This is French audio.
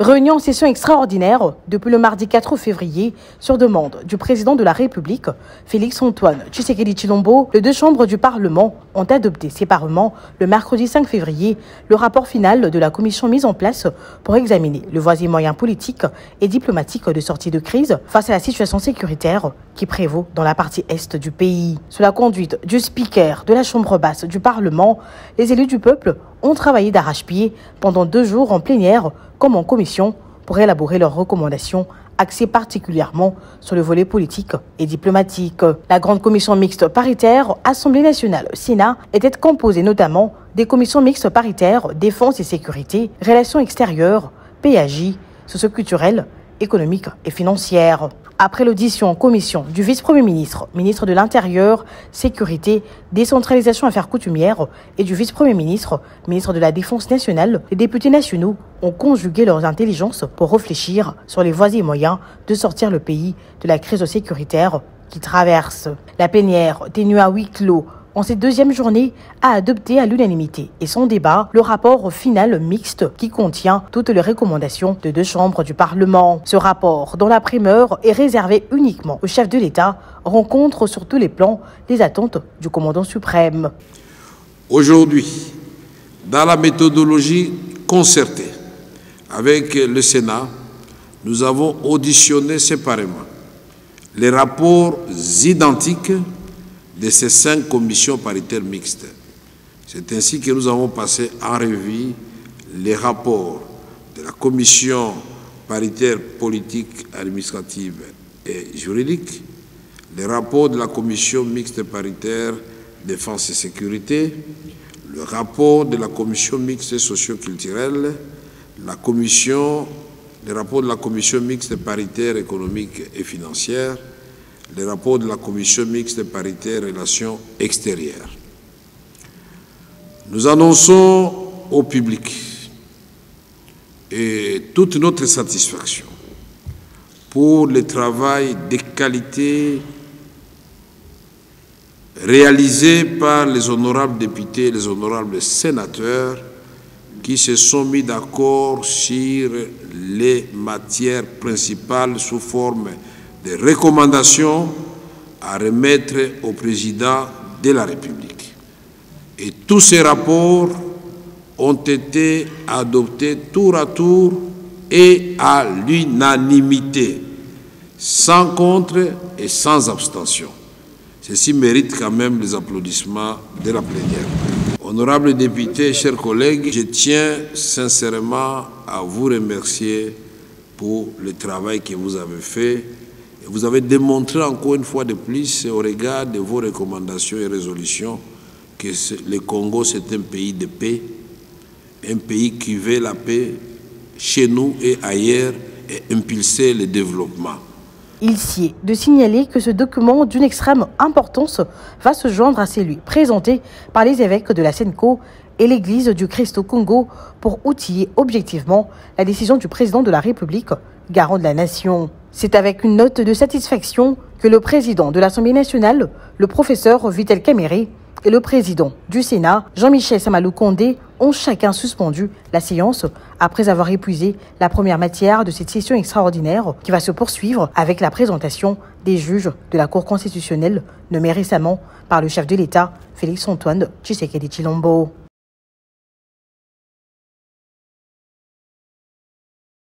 Réunion en session extraordinaire depuis le mardi 4 février sur demande du président de la République, Félix-Antoine Tshisekedi Tshilombo. Les deux chambres du Parlement ont adopté séparément le mercredi 5 février le rapport final de la commission mise en place pour examiner le voies et moyens politiques et diplomatiques de sortie de crise face à la situation sécuritaire qui prévaut dans la partie est du pays. Sous la conduite du speaker de la chambre basse du Parlement, les élus du peuple ont travaillé d'arrache-pied pendant 2 jours en plénière comme en commission pour élaborer leurs recommandations axées particulièrement sur le volet politique et diplomatique. La grande commission mixte paritaire Assemblée nationale Sénat était composée notamment des commissions mixtes paritaires Défense et sécurité, Relations extérieures, PAJ, socio-culturelle, économique et financière. Après l'audition en commission du vice-premier ministre, ministre de l'Intérieur, Sécurité, Décentralisation Affaires coutumières et du vice-premier ministre, ministre de la Défense nationale, les députés nationaux ont conjugué leurs intelligences pour réfléchir sur les voies et moyens de sortir le pays de la crise sécuritaire qu'il traverse. La plénière, tenue à huis clos, en cette deuxième journée, a adopté à l'unanimité et sans débat le rapport final mixte qui contient toutes les recommandations de 2 chambres du Parlement. Ce rapport, dont la primeur est réservée uniquement au chef de l'État, rencontre sur tous les plans les attentes du commandant suprême. Aujourd'hui, dans la méthodologie concertée avec le Sénat, nous avons auditionné séparément les rapports identiques de ces 5 commissions paritaires mixtes. C'est ainsi que nous avons passé en revue les rapports de la commission paritaire politique, administrative et juridique, les rapports de la commission mixte paritaire défense et sécurité, le rapport de la commission mixte socio-culturelle, les rapports de la commission mixte paritaire économique et financière, les rapports de la commission mixte paritaire relations extérieures. Nous annonçons au public et toute notre satisfaction pour le travail de qualité réalisé par les honorables députés et les honorables sénateurs qui se sont mis d'accord sur les matières principales sous forme des recommandations à remettre au président de la République. Et tous ces rapports ont été adoptés tour à tour et à l'unanimité, sans contre et sans abstention. Ceci mérite quand même les applaudissements de la plénière. Honorables députés, chers collègues, je tiens sincèrement à vous remercier pour le travail que vous avez fait. Vous avez démontré encore une fois de plus, au regard de vos recommandations et résolutions, que le Congo, c'est un pays de paix, un pays qui veut la paix chez nous et ailleurs et impulser le développement. Il sied de signaler que ce document d'une extrême importance va se joindre à celui présenté par les évêques de la Senko et l'Église du Christ au Congo pour outiller objectivement la décision du président de la République, garant de la nation. C'est avec une note de satisfaction que le président de l'Assemblée nationale, le professeur Vital Kamerhe, et le président du Sénat, Jean-Michel Samalou Condé, ont chacun suspendu la séance après avoir épuisé la première matière de cette session extraordinaire qui va se poursuivre avec la présentation des juges de la Cour constitutionnelle nommés récemment par le chef de l'État, Félix-Antoine Tshisekedi Tshilombo.